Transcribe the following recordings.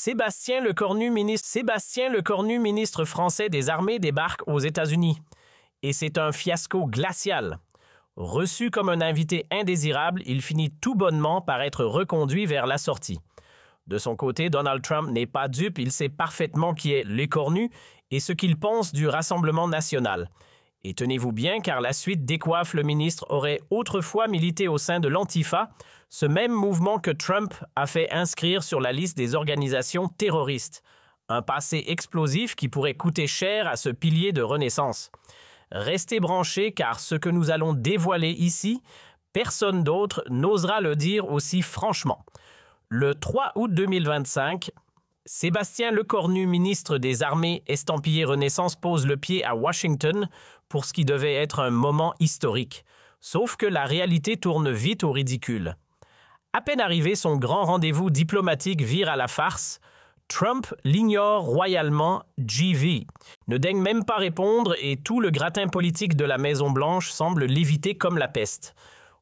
Sébastien Lecornu, ministre français des Armées, débarque aux États-Unis. Et c'est un fiasco glacial. Reçu comme un invité indésirable, il finit tout bonnement par être reconduit vers la sortie. De son côté, Donald Trump n'est pas dupe, il sait parfaitement qui est Lecornu et ce qu'il pense du Rassemblement national. Et tenez-vous bien, car la suite décoiffe, le ministre aurait autrefois milité au sein de l'Antifa, ce même mouvement que Trump a fait inscrire sur la liste des organisations terroristes. Un passé explosif qui pourrait coûter cher à ce pilier de renaissance. Restez branchés, car ce que nous allons dévoiler ici, personne d'autre n'osera le dire aussi franchement. Le 3 août 2025, Sébastien Lecornu, ministre des Armées estampillé Renaissance, pose le pied à Washington pour ce qui devait être un moment historique. Sauf que la réalité tourne vite au ridicule. À peine arrivé, son grand rendez-vous diplomatique vire à la farce. Trump l'ignore royalement, GV. Ne daigne même pas répondre et tout le gratin politique de la Maison-Blanche semble l'éviter comme la peste.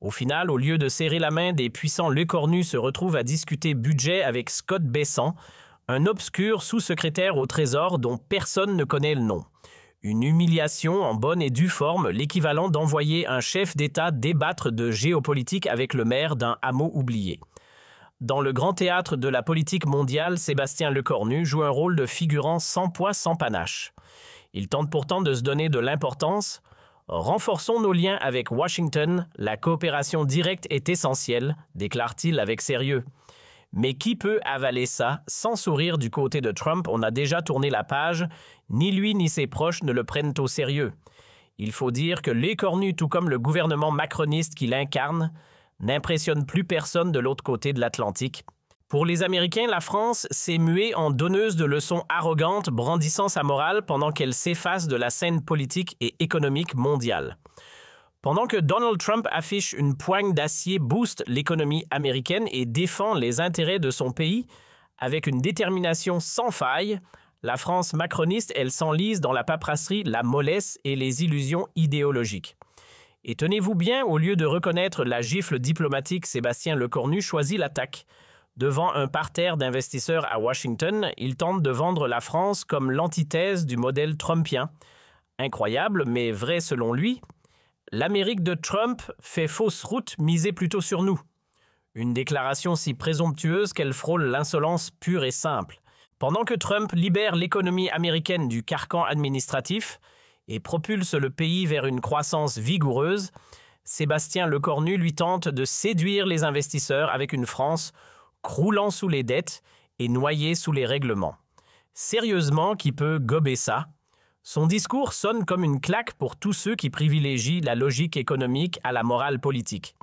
Au final, au lieu de serrer la main des puissants Lecornu se retrouve à discuter budget avec Scott Bessent, un obscur sous-secrétaire au Trésor dont personne ne connaît le nom. Une humiliation en bonne et due forme, l'équivalent d'envoyer un chef d'État débattre de géopolitique avec le maire d'un hameau oublié. Dans le grand théâtre de la politique mondiale, Sébastien Lecornu joue un rôle de figurant sans poids, sans panache. Il tente pourtant de se donner de l'importance. Renforçons nos liens avec Washington, la coopération directe est essentielle, déclare-t-il avec sérieux. Mais qui peut avaler ça sans sourire du côté de Trump? On a déjà tourné la page, ni lui ni ses proches ne le prennent au sérieux. Il faut dire que Lecornu, tout comme le gouvernement macroniste qu'il incarne, n'impressionne plus personne de l'autre côté de l'Atlantique. Pour les Américains, la France s'est muée en donneuse de leçons arrogantes, brandissant sa morale pendant qu'elle s'efface de la scène politique et économique mondiale. Pendant que Donald Trump affiche une poigne d'acier, booste l'économie américaine et défend les intérêts de son pays avec une détermination sans faille, la France macroniste, elle s'enlise dans la paperasserie, la mollesse et les illusions idéologiques. Et tenez-vous bien, au lieu de reconnaître la gifle diplomatique, Sébastien Lecornu choisit l'attaque. Devant un parterre d'investisseurs à Washington, il tente de vendre la France comme l'antithèse du modèle trumpien. Incroyable, mais vrai selon lui. L'Amérique de Trump fait fausse route, misez plutôt sur nous. Une déclaration si présomptueuse qu'elle frôle l'insolence pure et simple. Pendant que Trump libère l'économie américaine du carcan administratif et propulse le pays vers une croissance vigoureuse, Sébastien Lecornu lui tente de séduire les investisseurs avec une France croulant sous les dettes et noyée sous les règlements. Sérieusement, qui peut gober ça? Son discours sonne comme une claque pour tous ceux qui privilégient la logique économique à la morale politique.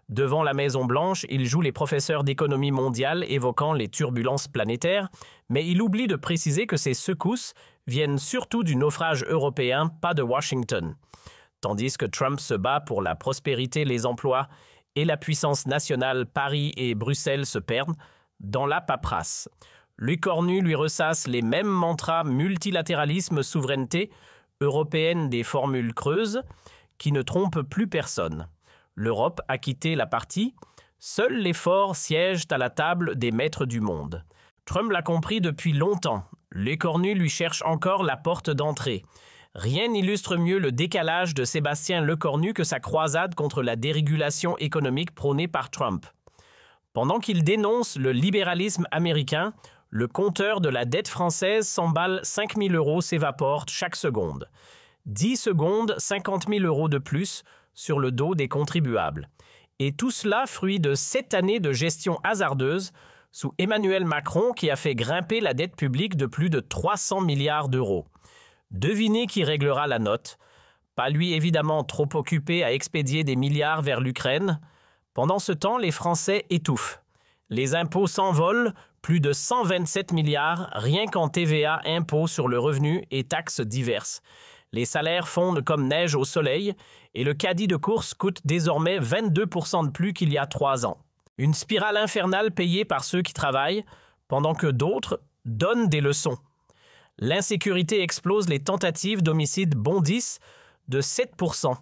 Devant la Maison-Blanche, il joue les professeurs d'économie mondiale évoquant les turbulences planétaires, mais il oublie de préciser que ces secousses viennent surtout du naufrage européen, pas de Washington. Tandis que Trump se bat pour la prospérité, les emplois et la puissance nationale, Paris et Bruxelles se perdent dans la paperasse. Lecornu lui ressasse les mêmes mantras multilatéralisme, souveraineté, européenne des formules creuses, qui ne trompent plus personne. L'Europe a quitté la partie, seuls les forts siègent à la table des maîtres du monde. Trump l'a compris depuis longtemps. Lecornu lui cherche encore la porte d'entrée. Rien n'illustre mieux le décalage de Sébastien Lecornu que sa croisade contre la dérégulation économique prônée par Trump. Pendant qu'il dénonce le libéralisme américain, le compteur de la dette française s'emballe 5 000 € s'évapore chaque seconde. 10 secondes, 50 000 € de plus sur le dos des contribuables. Et tout cela fruit de 7 années de gestion hasardeuse sous Emmanuel Macron qui a fait grimper la dette publique de plus de 300 milliards d'euros. Devinez qui réglera la note. Pas lui évidemment trop occupé à expédier des milliards vers l'Ukraine. Pendant ce temps, les Français étouffent. Les impôts s'envolent, plus de 127 milliards, rien qu'en TVA, impôts sur le revenu et taxes diverses. Les salaires fondent comme neige au soleil et le caddie de course coûte désormais 22% de plus qu'il y a 3 ans. Une spirale infernale payée par ceux qui travaillent, pendant que d'autres donnent des leçons. L'insécurité explose, les tentatives d'homicide bondissent de 7%.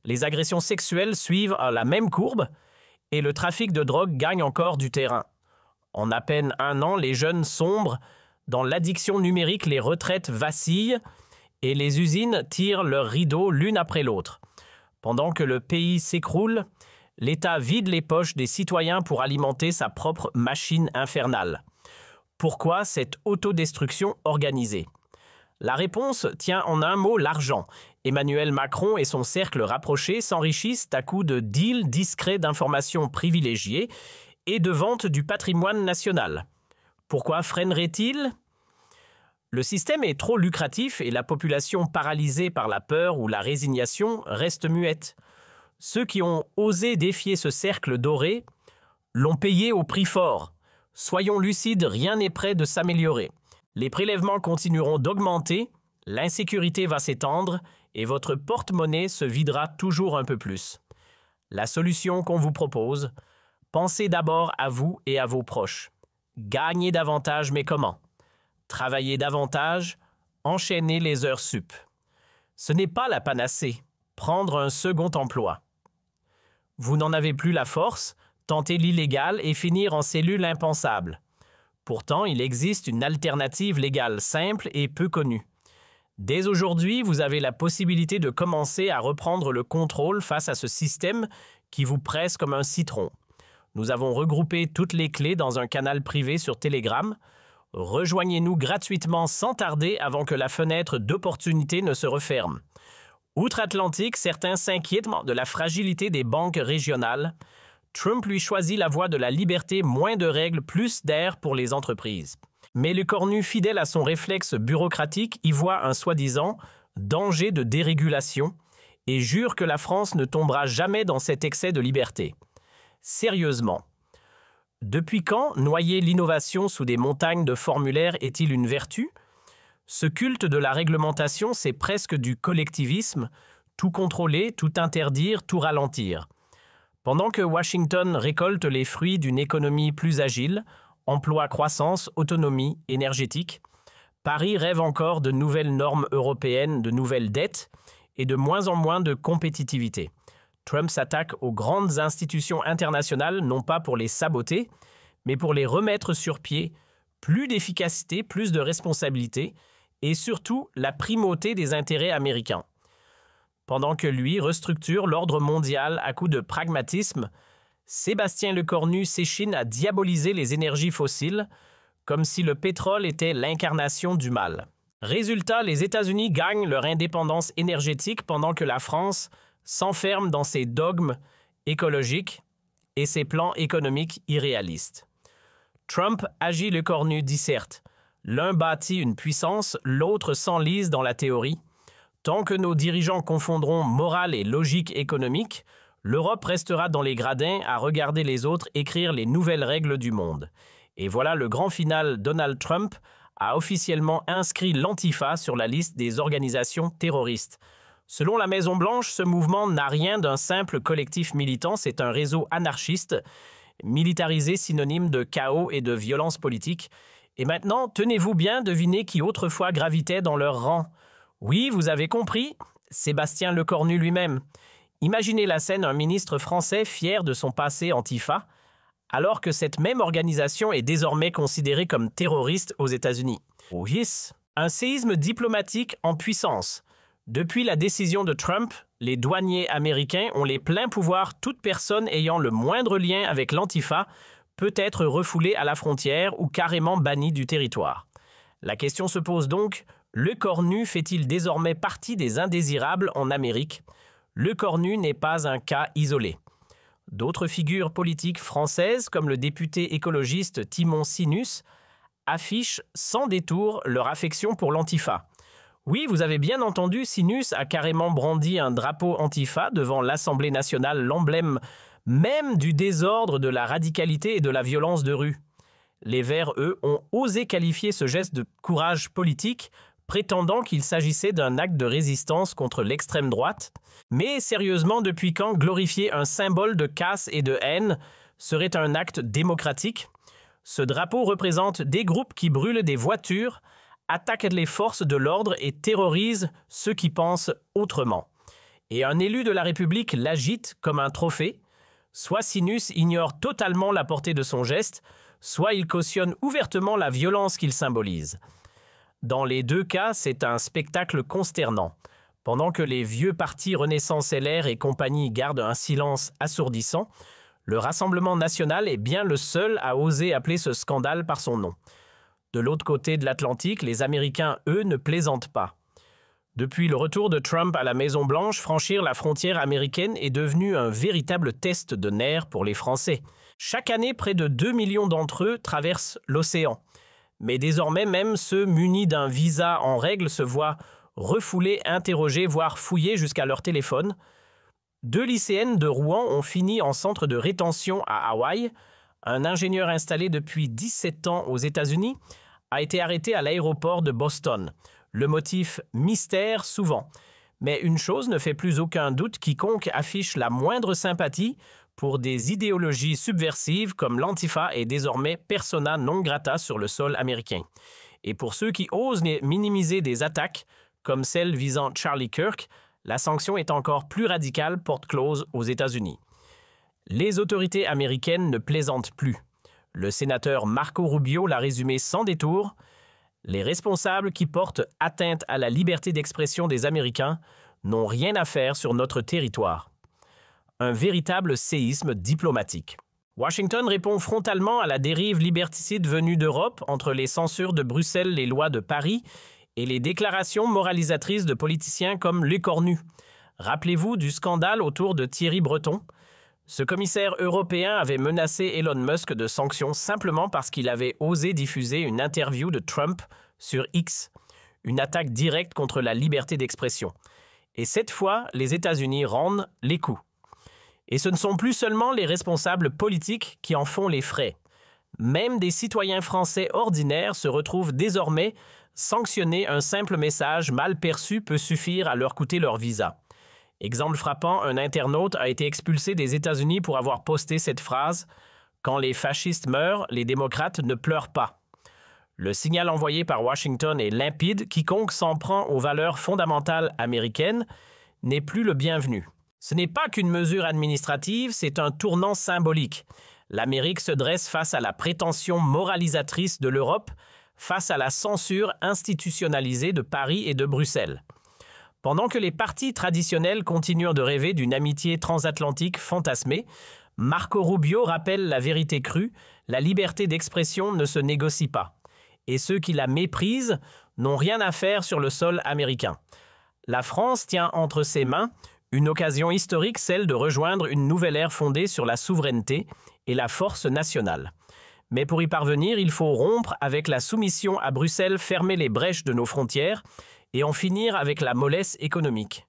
Les agressions sexuelles suivent la même courbe et le trafic de drogue gagne encore du terrain. En à peine un an, les jeunes sombrent dans l'addiction numérique, les retraites vacillent et les usines tirent leurs rideaux l'une après l'autre. Pendant que le pays s'écroule, l'État vide les poches des citoyens pour alimenter sa propre machine infernale. Pourquoi cette autodestruction organisée? La réponse tient en un mot: l'argent. Emmanuel Macron et son cercle rapproché s'enrichissent à coups de deals discrets d'informations privilégiées et de vente du patrimoine national. Pourquoi freinerait-il? Le système est trop lucratif et la population paralysée par la peur ou la résignation reste muette. Ceux qui ont osé défier ce cercle doré l'ont payé au prix fort. Soyons lucides, rien n'est prêt de s'améliorer. Les prélèvements continueront d'augmenter, l'insécurité va s'étendre et votre porte-monnaie se videra toujours un peu plus. La solution qu'on vous propose: pensez d'abord à vous et à vos proches. Gagnez davantage, mais comment? Travaillez davantage, enchaînez les heures sup. Ce n'est pas la panacée, prendre un second emploi. Vous n'en avez plus la force, tentez l'illégal et finir en cellule impensable. Pourtant, il existe une alternative légale simple et peu connue. Dès aujourd'hui, vous avez la possibilité de commencer à reprendre le contrôle face à ce système qui vous presse comme un citron. Nous avons regroupé toutes les clés dans un canal privé sur Telegram. Rejoignez-nous gratuitement sans tarder avant que la fenêtre d'opportunité ne se referme. Outre-Atlantique, certains s'inquiètent de la fragilité des banques régionales. Trump lui choisit la voie de la liberté, moins de règles, plus d'air pour les entreprises. Mais le cornu, fidèle à son réflexe bureaucratique, y voit un soi-disant danger de dérégulation et jure que la France ne tombera jamais dans cet excès de liberté. Sérieusement, depuis quand noyer l'innovation sous des montagnes de formulaires est-il une vertu? Ce culte de la réglementation, c'est presque du collectivisme, tout contrôler, tout interdire, tout ralentir. Pendant que Washington récolte les fruits d'une économie plus agile, emploi, croissance, autonomie énergétique, Paris rêve encore de nouvelles normes européennes, de nouvelles dettes et de moins en moins de compétitivité. Trump s'attaque aux grandes institutions internationales non pas pour les saboter, mais pour les remettre sur pied, plus d'efficacité, plus de responsabilité et surtout la primauté des intérêts américains. Pendant que lui restructure l'ordre mondial à coups de pragmatisme, Sébastien Lecornu s'échine à diaboliser les énergies fossiles comme si le pétrole était l'incarnation du mal. Résultat, les États-Unis gagnent leur indépendance énergétique pendant que la France s'enferme dans ses dogmes écologiques et ses plans économiques irréalistes. Trump agit Lecornu disserte. L'un bâtit une puissance, l'autre s'enlise dans la théorie. Tant que nos dirigeants confondront morale et logique économique, l'Europe restera dans les gradins à regarder les autres écrire les nouvelles règles du monde. Et voilà le grand final: Donald Trump a officiellement inscrit l'Antifa sur la liste des organisations terroristes. Selon la Maison-Blanche, ce mouvement n'a rien d'un simple collectif militant, c'est un réseau anarchiste, militarisé, synonyme de chaos et de violence politique. Et maintenant, tenez-vous bien, devinez qui autrefois gravitait dans leur rang. Oui, vous avez compris, Sébastien Lecornu lui-même. Imaginez la scène: un ministre français fier de son passé Antifa, alors que cette même organisation est désormais considérée comme terroriste aux États-Unis. Oh yes! Un séisme diplomatique en puissance. Depuis la décision de Trump, les douaniers américains ont les pleins pouvoirs. Toute personne ayant le moindre lien avec l'Antifa peut être refoulée à la frontière ou carrément bannie du territoire. La question se pose donc: Lecornu fait-il désormais partie des indésirables en Amérique? Lecornu n'est pas un cas isolé. D'autres figures politiques françaises, comme le député écologiste Timon Sinus, affichent sans détour leur affection pour l'Antifa. Oui, vous avez bien entendu, Sinus a carrément brandi un drapeau Antifa devant l'Assemblée nationale, l'emblème même du désordre, de la radicalité et de la violence de rue. Les Verts, eux, ont osé qualifier ce geste de courage politique, prétendant qu'il s'agissait d'un acte de résistance contre l'extrême droite. Mais sérieusement, depuis quand glorifier un symbole de casse et de haine serait un acte démocratique? Ce drapeau représente des groupes qui brûlent des voitures, attaquent les forces de l'ordre et terrorisent ceux qui pensent autrement. Et un élu de la République l'agite comme un trophée. Soit Sinus ignore totalement la portée de son geste, soit ils cautionnent ouvertement la violence qu'ils symbolisent. Dans les deux cas, c'est un spectacle consternant. Pendant que les vieux partis Renaissance LR et compagnie gardent un silence assourdissant, le Rassemblement national est bien le seul à oser appeler ce scandale par son nom. De l'autre côté de l'Atlantique, les Américains, eux, ne plaisantent pas. Depuis le retour de Trump à la Maison-Blanche, franchir la frontière américaine est devenu un véritable test de nerfs pour les Français. Chaque année, près de 2 millions d'entre eux traversent l'océan. Mais désormais, même ceux munis d'un visa en règle se voient refoulés, interrogés, voire fouillés jusqu'à leur téléphone. 2 lycéennes de Rouen ont fini en centre de rétention à Hawaï. Un ingénieur installé depuis 17 ans aux États-Unis a été arrêté à l'aéroport de Boston. Le motif mystère souvent. Mais une chose ne fait plus aucun doute, quiconque affiche la moindre sympathie pour des idéologies subversives comme l'Antifa est désormais persona non grata sur le sol américain. Et pour ceux qui osent minimiser des attaques, comme celle visant Charlie Kirk, la sanction est encore plus radicale, porte close aux États-Unis. Les autorités américaines ne plaisantent plus. Le sénateur Marco Rubio l'a résumé sans détour. Les responsables qui portent atteinte à la liberté d'expression des Américains n'ont rien à faire sur notre territoire. Un véritable séisme diplomatique. Washington répond frontalement à la dérive liberticide venue d'Europe entre les censures de Bruxelles, les lois de Paris et les déclarations moralisatrices de politiciens comme Lecornu. Rappelez-vous du scandale autour de Thierry Breton. Ce commissaire européen avait menacé Elon Musk de sanctions simplement parce qu'il avait osé diffuser une interview de Trump sur X, une attaque directe contre la liberté d'expression. Et cette fois, les États-Unis rendent les coups. Et ce ne sont plus seulement les responsables politiques qui en font les frais. Même des citoyens français ordinaires se retrouvent désormais sanctionnés. Un simple message mal perçu peut suffire à leur coûter leur visa. Exemple frappant, un internaute a été expulsé des États-Unis pour avoir posté cette phrase « Quand les fascistes meurent, les démocrates ne pleurent pas ». Le signal envoyé par Washington est limpide. Quiconque s'en prend aux valeurs fondamentales américaines n'est plus le bienvenu. Ce n'est pas qu'une mesure administrative, c'est un tournant symbolique. L'Amérique se dresse face à la prétention moralisatrice de l'Europe, face à la censure institutionnalisée de Paris et de Bruxelles. Pendant que les partis traditionnels continuent de rêver d'une amitié transatlantique fantasmée, Marco Rubio rappelle la vérité crue, la liberté d'expression ne se négocie pas. Et ceux qui la méprisent n'ont rien à faire sur le sol américain. La France tient entre ses mains une occasion historique, celle de rejoindre une nouvelle ère fondée sur la souveraineté et la force nationale. Mais pour y parvenir, il faut rompre avec la soumission à Bruxelles, fermer les brèches de nos frontières et en finir avec la mollesse économique.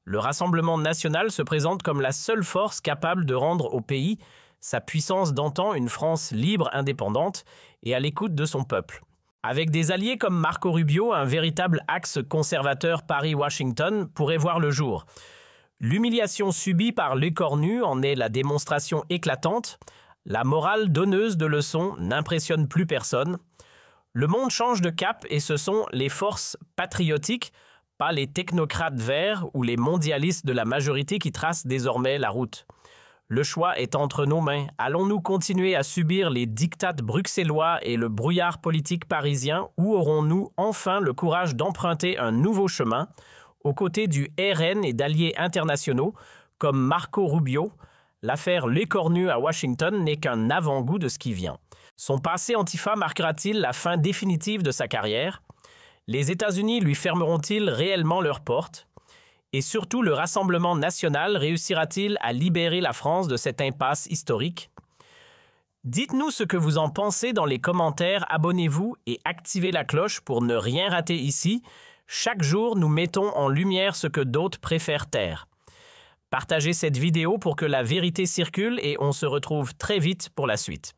Le Rassemblement national se présente comme la seule force capable de rendre au pays sa puissance d'antan, une France libre, indépendante et à l'écoute de son peuple. Avec des alliés comme Marco Rubio, un véritable axe conservateur Paris-Washington pourrait voir le jour. L'humiliation subie par Lecornu en est la démonstration éclatante. La morale donneuse de leçons n'impressionne plus personne. Le monde change de cap et ce sont les forces patriotiques, pas les technocrates verts ou les mondialistes de la majorité qui tracent désormais la route. Le choix est entre nos mains. Allons-nous continuer à subir les diktats bruxellois et le brouillard politique parisien ou aurons-nous enfin le courage d'emprunter un nouveau chemin aux côtés du RN et d'alliés internationaux comme Marco Rubio? L'affaire Lecornu à Washington n'est qu'un avant-goût de ce qui vient. Son passé Antifa marquera-t-il la fin définitive de sa carrière? Les États-Unis lui fermeront-ils réellement leurs portes? Et surtout, le Rassemblement national réussira-t-il à libérer la France de cette impasse historique? Dites-nous ce que vous en pensez dans les commentaires, abonnez-vous et activez la cloche pour ne rien rater ici. Chaque jour, nous mettons en lumière ce que d'autres préfèrent taire. Partagez cette vidéo pour que la vérité circule et on se retrouve très vite pour la suite.